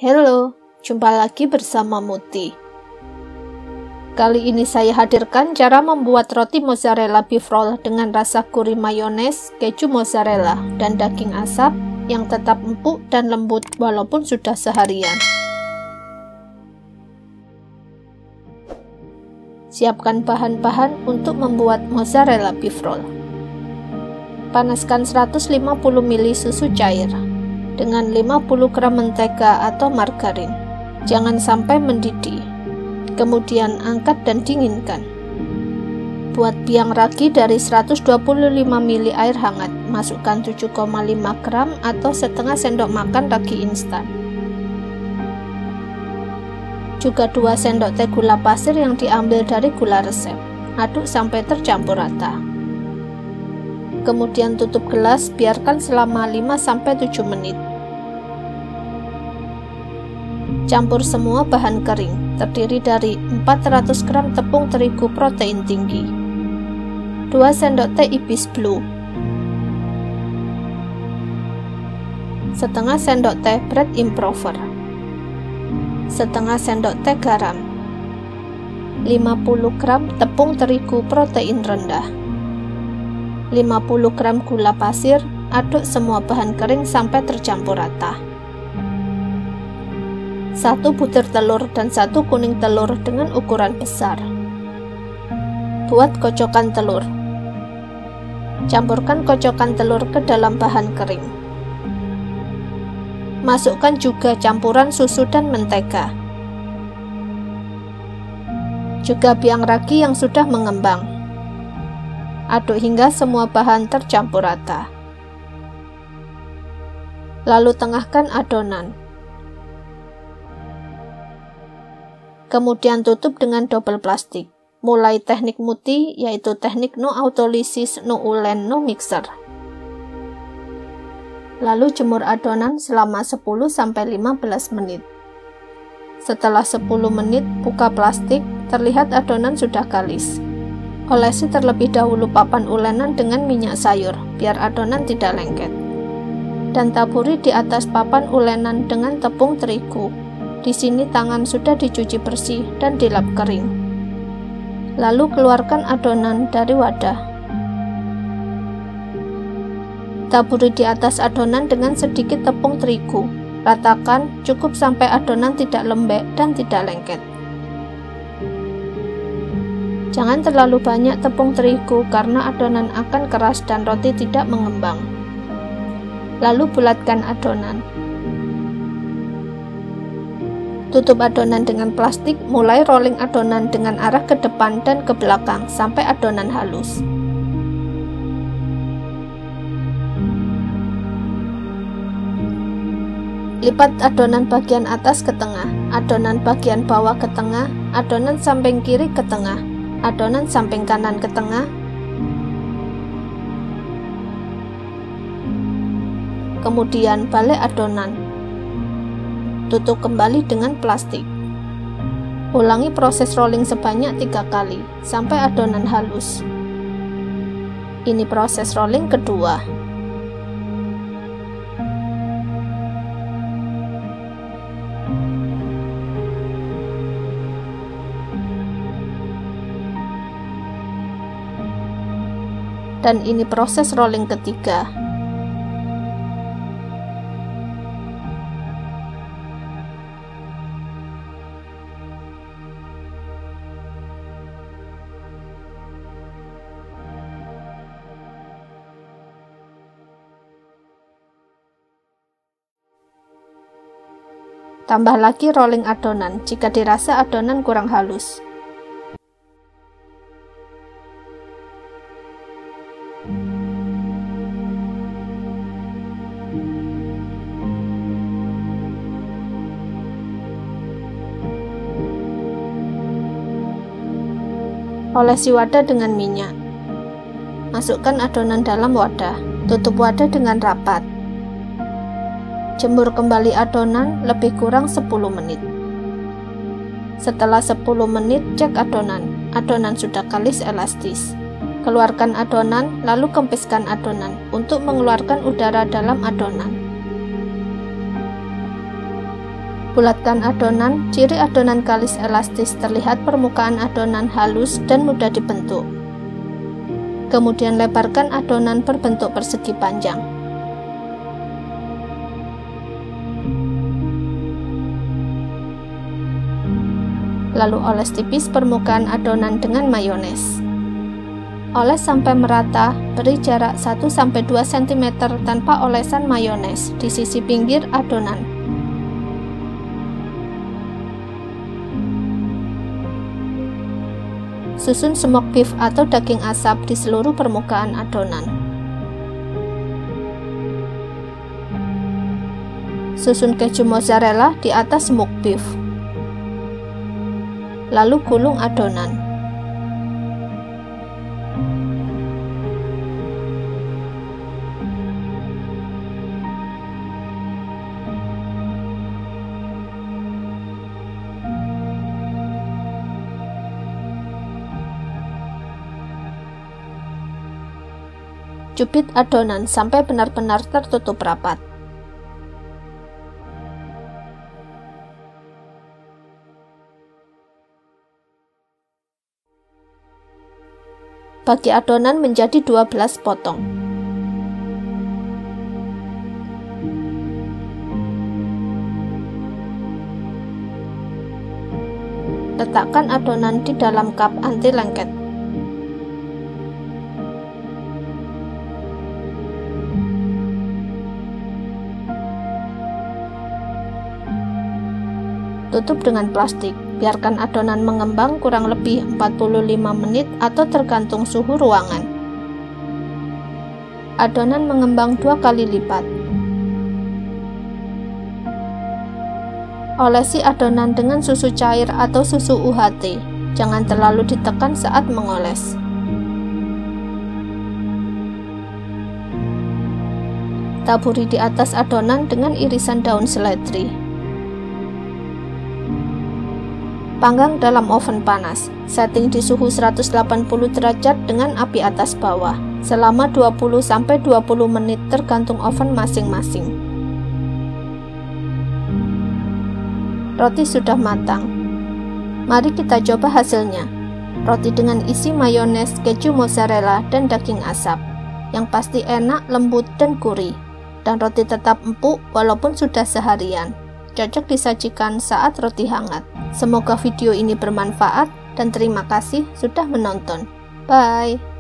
Halo, jumpa lagi bersama Muti. Kali ini saya hadirkan cara membuat roti mozzarella beef roll dengan rasa gurih mayones, keju mozzarella, dan daging asap yang tetap empuk dan lembut walaupun sudah seharian. Siapkan bahan-bahan untuk membuat mozzarella beef roll. Panaskan 150 ml susu cair dengan 50 gram mentega atau margarin. Jangan sampai mendidih. Kemudian angkat dan dinginkan. Buat biang ragi dari 125 ml air hangat, masukkan 7,5 gram atau setengah sendok makan ragi instan. Juga 2 sendok teh gula pasir yang diambil dari gula resep. Aduk sampai tercampur rata. Kemudian tutup gelas, biarkan selama 5-7 menit. Campur semua bahan kering, terdiri dari 400 gram tepung terigu protein tinggi, 2 sendok teh ibis blue, setengah sendok teh bread improver, setengah sendok teh garam, 50 gram tepung terigu protein rendah, 50 gram gula pasir. Aduk semua bahan kering sampai tercampur rata. 1 butir telur dan 1 kuning telur dengan ukuran besar. Buat kocokan telur. Campurkan kocokan telur ke dalam bahan kering. Masukkan juga campuran susu dan mentega. Juga biang ragi yang sudah mengembang. Aduk hingga semua bahan tercampur rata. Lalu tengahkan adonan. Kemudian tutup dengan double plastik. Mulai teknik Muti, yaitu teknik no autolysis, no ulen, no mixer. Lalu jemur adonan selama 10-15 menit. Setelah 10 menit, buka plastik, terlihat adonan sudah kalis. Olesi terlebih dahulu papan ulenan dengan minyak sayur, biar adonan tidak lengket. Dan taburi di atas papan ulenan dengan tepung terigu. Di sini tangan sudah dicuci bersih dan dilap kering. Lalu keluarkan adonan dari wadah. Taburi di atas adonan dengan sedikit tepung terigu. Ratakan cukup sampai adonan tidak lembek dan tidak lengket. Jangan terlalu banyak tepung terigu karena adonan akan keras dan roti tidak mengembang. Lalu bulatkan adonan. Tutup adonan dengan plastik, mulai rolling adonan dengan arah ke depan dan ke belakang sampai adonan halus. Lipat adonan bagian atas ke tengah, adonan bagian bawah ke tengah, adonan samping kiri ke tengah, adonan samping kanan ke tengah. Kemudian balik adonan. Tutup kembali dengan plastik. Ulangi proses rolling sebanyak 3 kali sampai adonan halus. Ini proses rolling kedua. Dan ini proses rolling ketiga. Tambah lagi rolling adonan jika dirasa adonan kurang halus. Olesi wadah dengan minyak. Masukkan adonan dalam wadah. Tutup wadah dengan rapat. Jemur kembali adonan lebih kurang 10 menit. Setelah 10 menit, cek adonan. Adonan sudah kalis elastis. Keluarkan adonan, lalu kempiskan adonan untuk mengeluarkan udara dalam adonan. Bulatkan adonan. Ciri adonan kalis elastis terlihat permukaan adonan halus dan mudah dibentuk. Kemudian lebarkan adonan berbentuk persegi panjang. Lalu oles tipis permukaan adonan dengan mayones. Oles sampai merata, beri jarak 1-2 cm tanpa olesan mayones di sisi pinggir adonan. Susun smoked beef atau daging asap di seluruh permukaan adonan. Susun keju mozzarella di atas smoked beef. Lalu gulung adonan. Cubit adonan sampai benar-benar tertutup rapat. Bagi adonan menjadi 12 potong. Letakkan adonan di dalam cup anti lengket. Tutup dengan plastik. Biarkan adonan mengembang kurang lebih 45 menit atau tergantung suhu ruangan. Adonan mengembang 2 kali lipat. Olesi adonan dengan susu cair atau susu UHT. Jangan terlalu ditekan saat mengoles. Taburi di atas adonan dengan irisan daun seledri. Panggang dalam oven panas. Setting di suhu 180 derajat dengan api atas bawah selama 20-20 menit tergantung oven masing-masing. Roti sudah matang. Mari kita coba hasilnya. Roti dengan isi mayones, keju mozzarella, dan daging asap. Yang pasti enak, lembut, dan gurih. Dan roti tetap empuk walaupun sudah seharian. Cocok disajikan saat roti hangat. Semoga video ini bermanfaat dan terima kasih sudah menonton. Bye.